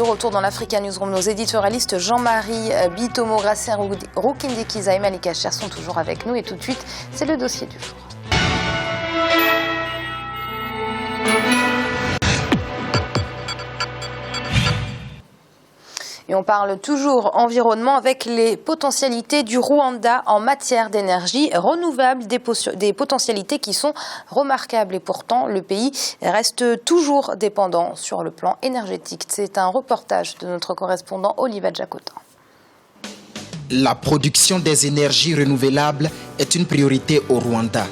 retour dans l'Africa Newsroom. Nos éditorialistes Jean-Marie Bitomo, Gracien Roukindékiza et Malika Cher sont toujours avec nous. Et tout de suite, c'est le dossier du jour. Et on parle toujours environnement avec les potentialités du Rwanda en matière d'énergie renouvelable, des potentialités qui sont remarquables. Et pourtant, le pays reste toujours dépendant sur le plan énergétique. C'est un reportage de notre correspondant Oliva Jacotin. La production des énergies renouvelables est une priorité au Rwanda.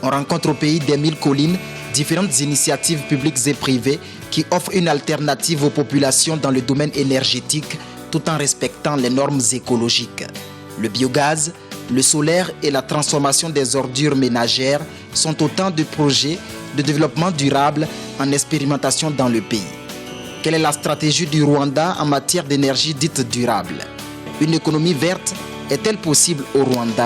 On rencontre au pays des 1000 collines différentes initiatives publiques et privées qui offrent une alternative aux populations dans le domaine énergétique tout en respectant les normes écologiques. Le biogaz, le solaire et la transformation des ordures ménagères sont autant de projets de développement durable en expérimentation dans le pays. Quelle est la stratégie du Rwanda en matière d'énergie dite durable? Une économie verte est-elle possible au Rwanda?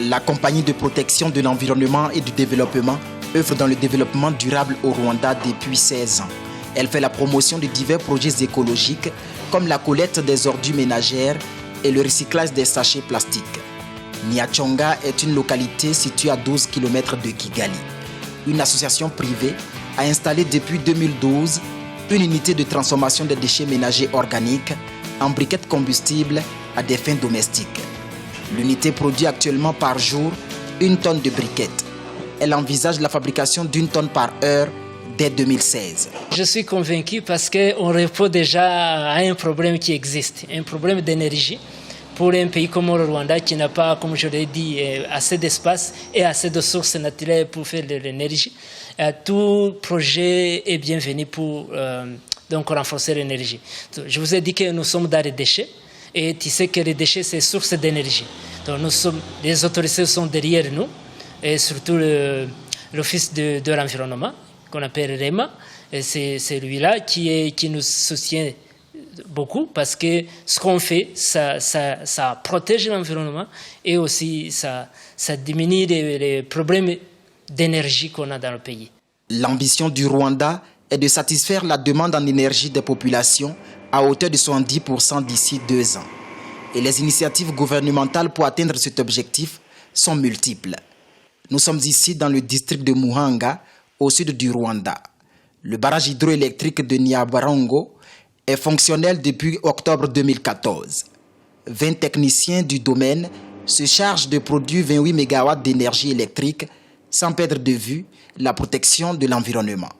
La compagnie de protection de l'environnement et du développement œuvre dans le développement durable au Rwanda depuis 16 ans. Elle fait la promotion de divers projets écologiques comme la collecte des ordures ménagères et le recyclage des sachets plastiques. Nyachonga est une localité située à 12 km de Kigali. Une association privée a installé depuis 2012 une unité de transformation des déchets ménagers organiques en briquettes combustibles à des fins domestiques. L'unité produit actuellement par jour 1 tonne de briquettes. Elle envisage la fabrication d'1 tonne par heure dès 2016. Je suis convaincu parce qu'on répond déjà à un problème qui existe, un problème d'énergie pour un pays comme le Rwanda qui n'a pas, comme je l'ai dit, assez d'espace et assez de sources naturelles pour faire de l'énergie. Tout projet est bienvenu pour donc renforcer l'énergie. Je vous ai dit que nous sommes dans les déchets et tu sais que les déchets c'est source d'énergie. Donc les autorités sont derrière nous et surtout l'Office de l'environnement qu'on appelle REMA. Et c'est lui-là qui nous soutient beaucoup parce que ce qu'on fait, ça protège l'environnement et aussi ça diminue les problèmes d'énergie qu'on a dans le pays. L'ambition du Rwanda est de satisfaire la demande en énergie des populations à hauteur de 70% d'ici 2 ans. Et les initiatives gouvernementales pour atteindre cet objectif sont multiples. Nous sommes ici dans le district de Muhanga, au sud du Rwanda. Le barrage hydroélectrique de Nyabarongo est fonctionnel depuis octobre 2014. 20 techniciens du domaine se chargent de produire 28 MW d'énergie électrique sans perdre de vue la protection de l'environnement.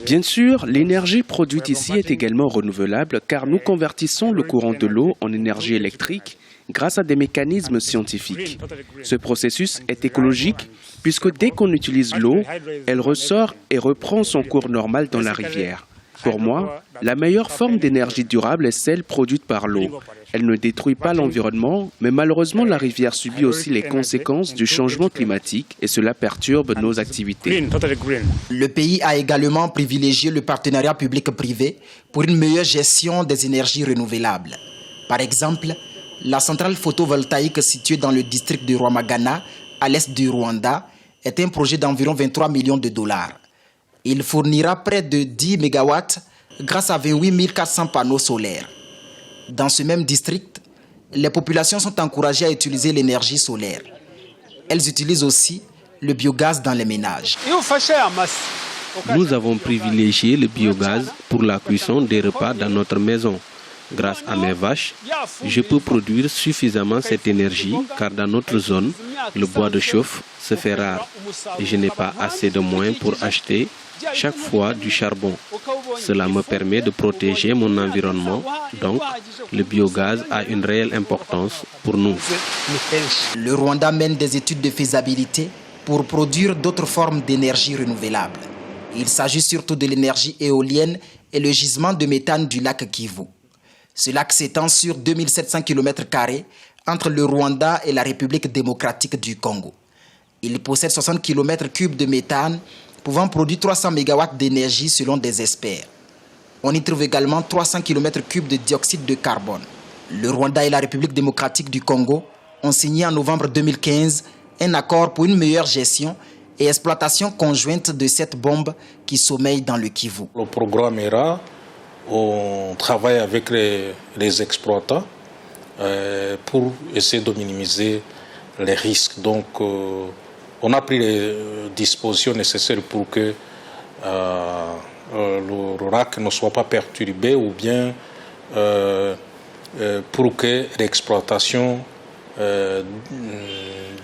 Bien sûr, l'énergie produite ici est également renouvelable car nous convertissons le courant de l'eau en énergie électrique grâce à des mécanismes scientifiques. Ce processus est écologique puisque dès qu'on utilise l'eau, elle ressort et reprend son cours normal dans la rivière. Pour moi, la meilleure forme d'énergie durable est celle produite par l'eau. Elle ne détruit pas l'environnement, mais malheureusement la rivière subit aussi les conséquences du changement climatique et cela perturbe nos activités. Le pays a également privilégié le partenariat public-privé pour une meilleure gestion des énergies renouvelables. Par exemple, la centrale photovoltaïque située dans le district de Rwamagana, à l'est du Rwanda, est un projet d'environ 23 millions de dollars. Il fournira près de 10 MW grâce à 28 400 panneaux solaires. Dans ce même district, les populations sont encouragées à utiliser l'énergie solaire. Elles utilisent aussi le biogaz dans les ménages. Nous avons privilégié le biogaz pour la cuisson des repas dans notre maison. Grâce à mes vaches, je peux produire suffisamment cette énergie car dans notre zone, le bois de chauffe se fait rare et je n'ai pas assez de moyens pour acheter chaque fois du charbon. Cela me permet de protéger mon environnement, donc le biogaz a une réelle importance pour nous. Le Rwanda mène des études de faisabilité pour produire d'autres formes d'énergie renouvelable. Il s'agit surtout de l'énergie éolienne et le gisement de méthane du lac Kivu. Ce lac s'étend sur 2700 km² entre le Rwanda et la République démocratique du Congo. Il possède 60 km³ de méthane, pouvant produire 300 MW d'énergie selon des experts. On y trouve également 300 km³ de dioxyde de carbone. Le Rwanda et la République démocratique du Congo ont signé en novembre 2015 un accord pour une meilleure gestion et exploitation conjointe de cette bombe qui sommeille dans le Kivu. Le programme ERA, on travaille avec les exploitants pour essayer de minimiser les risques. Donc, on a pris les dispositions nécessaires pour que le RAC ne soit pas perturbé ou bien pour que l'exploitation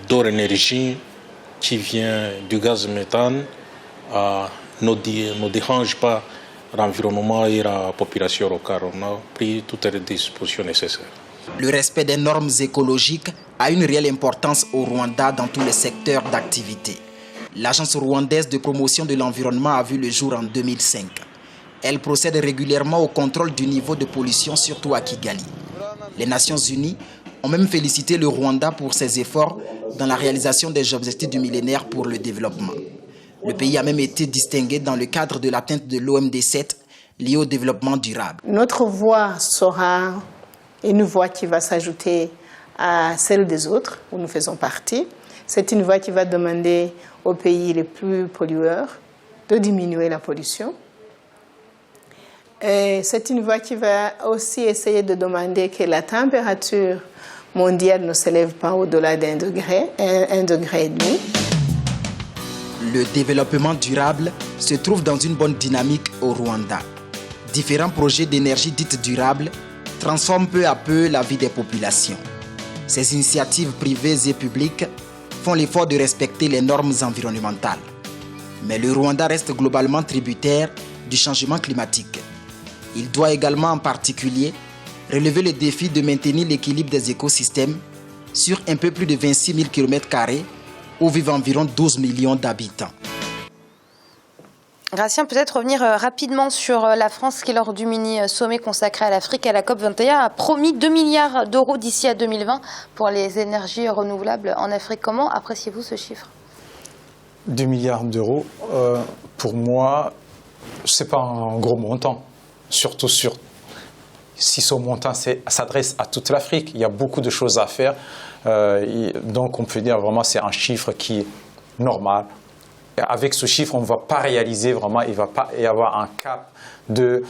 d'or énergie qui vient du gaz méthane ne dérange pas l'environnement et la population locale. On a pris toutes les dispositions nécessaires. Le respect des normes écologiques a une réelle importance au Rwanda dans tous les secteurs d'activité. L'Agence rwandaise de promotion de l'environnement a vu le jour en 2005. Elle procède régulièrement au contrôle du niveau de pollution, surtout à Kigali. Les Nations Unies ont même félicité le Rwanda pour ses efforts dans la réalisation des objectifs du millénaire pour le développement. Le pays a même été distingué dans le cadre de l'atteinte de l'OMD 7 liée au développement durable. Notre voix sera une voix qui va s'ajouter à celle des autres, où nous faisons partie. C'est une voix qui va demander aux pays les plus pollueurs de diminuer la pollution. Et c'est une voix qui va aussi essayer de demander que la température mondiale ne s'élève pas au-delà d'1 degré, 1,5 degré. Le développement durable se trouve dans une bonne dynamique au Rwanda. Différents projets d'énergie dite durable transforment peu à peu la vie des populations. Ces initiatives privées et publiques font l'effort de respecter les normes environnementales. Mais le Rwanda reste globalement tributaire du changement climatique. Il doit également en particulier relever le défi de maintenir l'équilibre des écosystèmes sur un peu plus de 26 000 km² où vivent environ 12 millions d'habitants. Gratien, peut-être revenir rapidement sur la France qui, lors du mini-sommet consacré à l'Afrique à la COP21, a promis 2 milliards d'euros d'ici à 2020 pour les énergies renouvelables en Afrique. Comment appréciez-vous ce chiffre ? 2 milliards d'euros, pour moi, ce n'est pas un gros montant. Surtout si ce montant s'adresse à toute l'Afrique. Il y a beaucoup de choses à faire. Donc on peut dire vraiment c'est un chiffre qui est normal. Et avec ce chiffre, on ne va pas réaliser vraiment, il ne va pas y avoir un cap de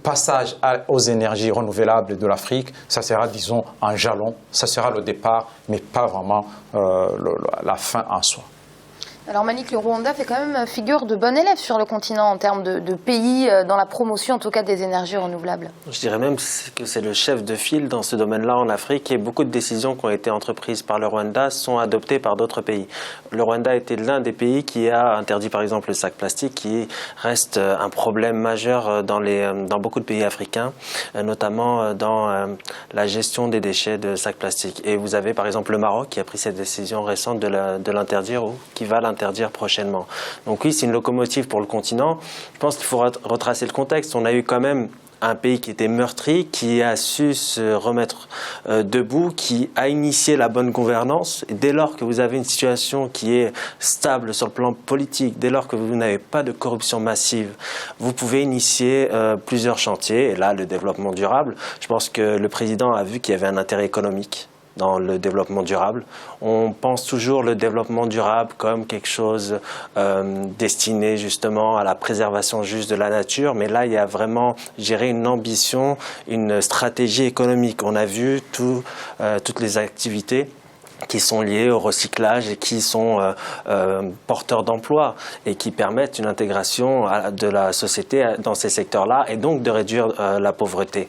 passage aux énergies renouvelables de l'Afrique. Ça sera, disons, un jalon. Ça sera le départ, mais pas vraiment la fin en soi. Alors Malik, le Rwanda fait quand même figure de bon élève sur le continent en termes de pays dans la promotion en tout cas des énergies renouvelables. Je dirais même que c'est le chef de file dans ce domaine-là en Afrique et beaucoup de décisions qui ont été entreprises par le Rwanda sont adoptées par d'autres pays. Le Rwanda était l'un des pays qui a interdit par exemple le sac plastique qui reste un problème majeur dans beaucoup de pays africains, notamment dans la gestion des déchets de sacs plastiques. Et vous avez par exemple le Maroc qui a pris cette décision récente de l'interdire ou qui va l'interdire prochainement. Donc oui, c'est une locomotive pour le continent. Je pense qu'il faut retracer le contexte. On a eu quand même un pays qui était meurtri, qui a su se remettre debout, qui a initié la bonne gouvernance. Et dès lors que vous avez une situation qui est stable sur le plan politique, dès lors que vous n'avez pas de corruption massive, vous pouvez initier plusieurs chantiers. Et là, le développement durable, je pense que le président a vu qu'il y avait un intérêt économique dans le développement durable. On pense toujours le développement durable comme quelque chose destiné justement à la préservation juste de la nature, mais là il y a vraiment, je dirais, une ambition, une stratégie économique. On a vu toutes les activités qui sont liés au recyclage et qui sont porteurs d'emplois et qui permettent une intégration de la société dans ces secteurs-là et donc de réduire la pauvreté.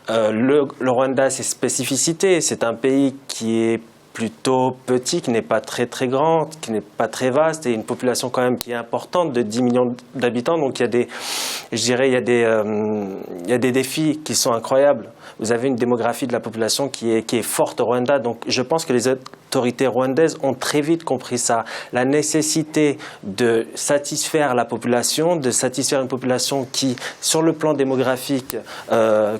Le Rwanda a ses spécificités. C'est un pays qui est plutôt petit, qui n'est pas très grand, qui n'est pas très vaste et une population quand même qui est importante de 10 millions d'habitants. Donc il y a des défis qui sont incroyables. Vous avez une démographie de la population qui est forte au Rwanda. Donc je pense que les autorités rwandaises ont très vite compris ça. La nécessité de satisfaire la population, de satisfaire une population qui, sur le plan démographique,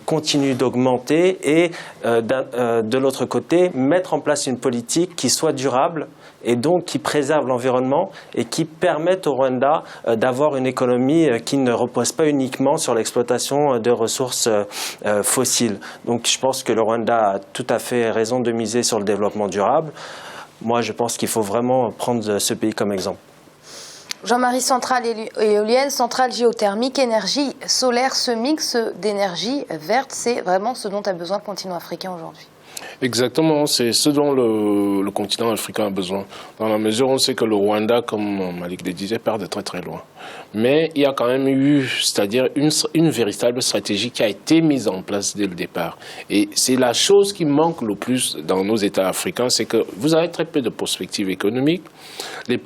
continue d'augmenter et de l'autre côté, mettre en place une politique qui soit durable et donc qui préserve l'environnement et qui permette au Rwanda d'avoir une économie qui ne repose pas uniquement sur l'exploitation de ressources fossiles. Donc je pense que le Rwanda a tout à fait raison de miser sur le développement durable. moi, je pense qu'il faut vraiment prendre ce pays comme exemple. Jean-Marie, centrale éolienne, centrale géothermique, énergie solaire, ce mix d'énergie verte, c'est vraiment ce dont a besoin le continent africain aujourd'hui. Exactement, c'est ce dont le continent africain a besoin. Dans la mesure où on sait que le Rwanda, comme Malik le disait, part de très très loin. Mais il y a quand même eu, c'est-à-dire une véritable stratégie qui a été mise en place dès le départ. Et c'est la chose qui manque le plus dans nos États africains, c'est que vous avez très peu de perspectives économiques. Les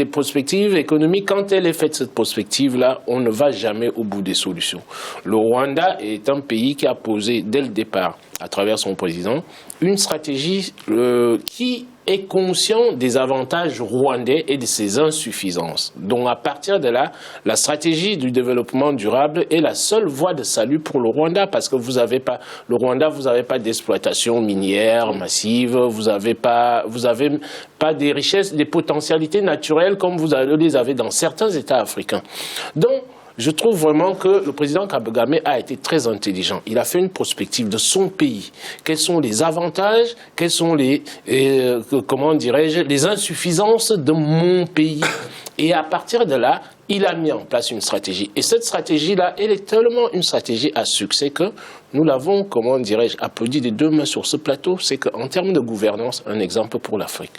perspectives économiques, quand elle est faite cette perspective-là, on ne va jamais au bout des solutions. Le Rwanda est un pays qui a posé dès le départ, à travers son président, une stratégie qui est conscient des avantages rwandais et de ses insuffisances. Donc à partir de là, la stratégie du développement durable est la seule voie de salut pour le Rwanda, parce que le Rwanda, vous n'avez pas d'exploitation minière massive, vous n'avez pas des richesses, des potentialités naturelles comme vous les avez dans certains États africains. Donc, je trouve vraiment que le président Kagame a été très intelligent. Il a fait une prospective de son pays. Quels sont les avantages, quelles sont les insuffisances de mon pays. Et à partir de là, il a mis en place une stratégie. Et cette stratégie-là, elle est tellement une stratégie à succès que nous l'avons, applaudi des deux mains sur ce plateau. C'est qu'en termes de gouvernance, un exemple pour l'Afrique.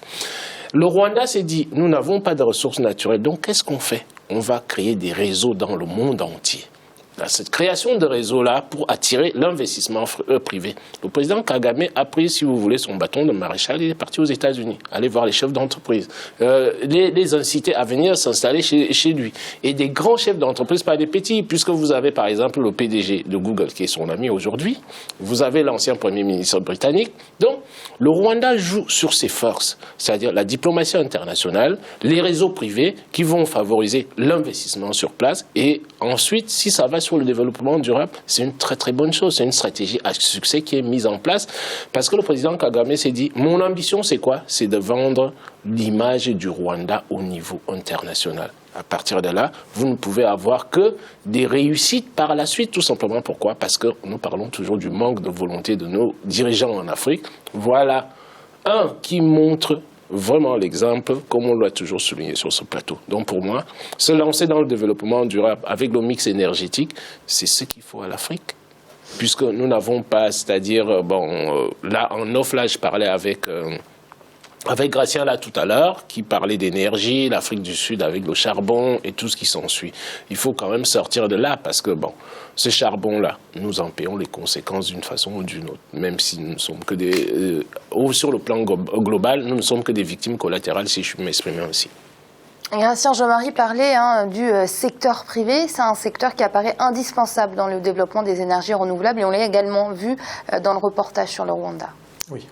Le Rwanda s'est dit, nous n'avons pas de ressources naturelles, donc qu'est-ce qu'on fait? On va créer des réseaux dans le monde entier. Cette création de réseaux-là pour attirer l'investissement privé. Le président Kagame a pris, si vous voulez, son bâton de maréchal, il est parti aux États-Unis, aller voir les chefs d'entreprise, les inciter à venir s'installer chez lui. Et des grands chefs d'entreprise, pas des petits, puisque vous avez par exemple le PDG de Google, qui est son ami aujourd'hui, vous avez l'ancien Premier ministre britannique. Donc, le Rwanda joue sur ses forces, c'est-à-dire la diplomatie internationale, les réseaux privés qui vont favoriser l'investissement sur place. Et ensuite, si ça va sur le développement durable, c'est une très très bonne chose. C'est une stratégie à succès qui est mise en place parce que le président Kagame s'est dit, mon ambition c'est quoi? C'est de vendre l'image du Rwanda au niveau international. À partir de là, vous ne pouvez avoir que des réussites par la suite, tout simplement. Pourquoi? Parce que nous parlons toujours du manque de volonté de nos dirigeants en Afrique. Voilà un qui montre vraiment l'exemple, comme on l'a toujours souligné sur ce plateau. Donc pour moi, se lancer dans le développement durable avec le mix énergétique, c'est ce qu'il faut à l'Afrique. Puisque nous n'avons pas, c'est-à-dire, là en off, là je parlais avec Gratien là tout à l'heure, qui parlait d'énergie, l'Afrique du Sud avec le charbon et tout ce qui s'ensuit. Il faut quand même sortir de là parce que ce charbon-là, nous en payons les conséquences d'une façon ou d'une autre. Même si nous ne sommes que sur le plan global, nous ne sommes que des victimes collatérales, si je puis m'exprimer ainsi. Gratien, Jean-Marie parlait du secteur privé. C'est un secteur qui apparaît indispensable dans le développement des énergies renouvelables et on l'a également vu dans le reportage sur le Rwanda. Oui.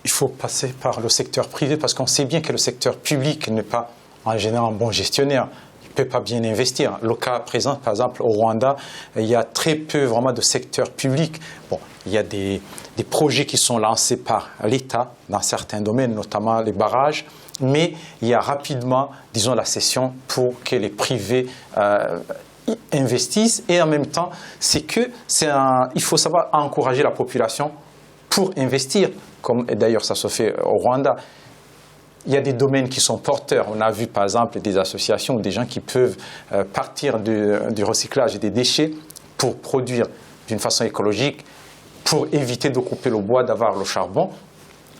Il faut passer par le secteur privé parce qu'on sait bien que le secteur public n'est pas en général un bon gestionnaire. Il ne peut pas bien investir. Le cas présent, par exemple, au Rwanda, il y a très peu vraiment de secteur public. Bon, il y a des projets qui sont lancés par l'État dans certains domaines, notamment les barrages, mais il y a rapidement, disons, la cession pour que les privés investissent. Et en même temps, il faut savoir encourager la population pour investir, comme d'ailleurs ça se fait au Rwanda. Il y a des domaines qui sont porteurs. On a vu par exemple des associations ou des gens qui peuvent partir du recyclage des déchets pour produire d'une façon écologique, pour éviter de couper le bois, d'avoir le charbon.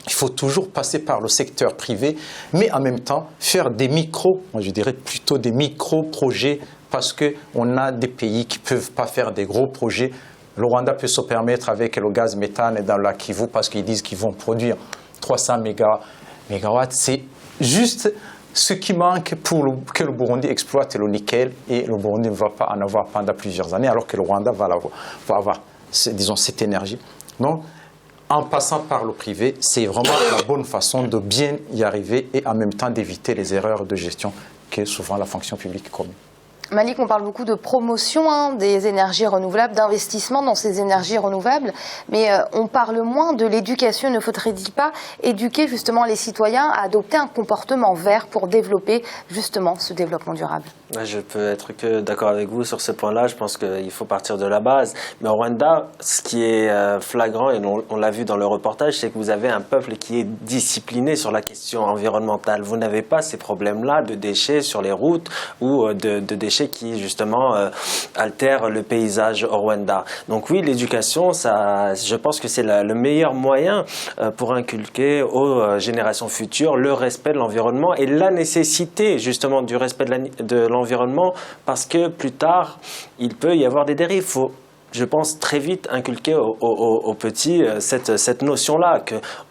Il faut toujours passer par le secteur privé, mais en même temps faire des je dirais plutôt des micro-projets, parce qu'on a des pays qui ne peuvent pas faire des gros projets. Le Rwanda peut se permettre avec le gaz méthane dans la Kivu parce qu'ils disent qu'ils vont produire 300 mégawatts. C'est juste ce qui manque pour que le Burundi exploite le nickel et le Burundi ne va pas en avoir pendant plusieurs années alors que le Rwanda va avoir disons, cette énergie. Donc, en passant par le privé, c'est vraiment la bonne façon de bien y arriver et en même temps d'éviter les erreurs de gestion que souvent la fonction publique commet. Malik, on parle beaucoup de promotion des énergies renouvelables, d'investissement dans ces énergies renouvelables, mais on parle moins de l'éducation. Ne faudrait-il pas éduquer justement les citoyens à adopter un comportement vert pour développer justement ce développement durable ? Je peux être que d'accord avec vous sur ce point-là. Je pense qu'il faut partir de la base. Mais au Rwanda, ce qui est flagrant, et on l'a vu dans le reportage, c'est que vous avez un peuple qui est discipliné sur la question environnementale. Vous n'avez pas ces problèmes-là de déchets sur les routes ou de déchets qui, justement, altèrent le paysage au Rwanda. Donc oui, l'éducation, je pense que c'est le meilleur moyen pour inculquer aux générations futures le respect de l'environnement et la nécessité, justement, du respect de l'environnement, parce que plus tard, il peut y avoir des dérives. Il faut, je pense, très vite inculquer aux petits cette notion-là,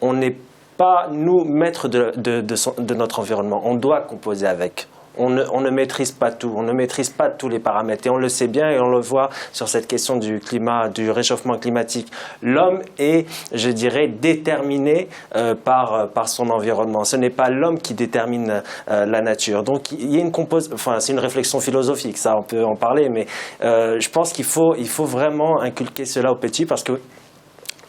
qu'on n'est pas, nous, maîtres de notre environnement. On doit composer avec. On ne maîtrise pas tout, on ne maîtrise pas tous les paramètres. Et on le sait bien et on le voit sur cette question du climat, du réchauffement climatique. L'homme est, je dirais, déterminé par son environnement. Ce n'est pas l'homme qui détermine la nature. Donc il y a c'est une réflexion philosophique, ça on peut en parler, mais je pense qu'il faut vraiment inculquer cela aux petits parce que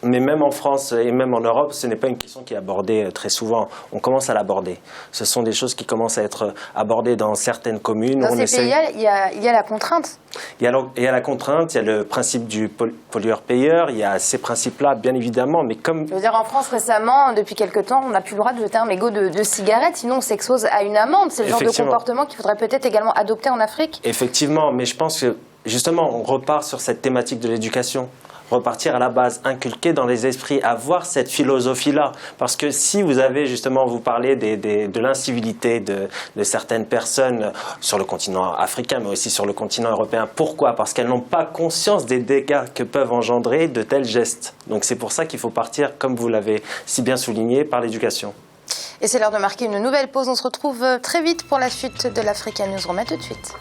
mais même en France et même en Europe, ce n'est pas une question qui est abordée très souvent. On commence à l'aborder. Ce sont des choses qui commencent à être abordées dans certaines communes. Dans ces pays, il y a la contrainte. Il y a la contrainte, il y a le principe du pollueur-payeur, il y a ces principes-là, bien évidemment. Mais comme... Je veux dire, en France, récemment, depuis quelque temps, on n'a plus le droit de jeter un mégot de cigarettes, sinon on s'expose à une amende. C'est le genre de comportement qu'il faudrait peut-être également adopter en Afrique. Effectivement, mais je pense que, justement, on repart sur cette thématique de l'éducation. Repartir à la base, inculquer dans les esprits, avoir cette philosophie-là. Parce que si vous avez justement, vous parlez de l'incivilité de certaines personnes sur le continent africain, mais aussi sur le continent européen. Pourquoi? Parce qu'elles n'ont pas conscience des dégâts que peuvent engendrer de tels gestes. Donc c'est pour ça qu'il faut partir, comme vous l'avez si bien souligné, par l'éducation. Et c'est l'heure de marquer une nouvelle pause. On se retrouve très vite pour la suite de l'Africa News. On remet tout de suite.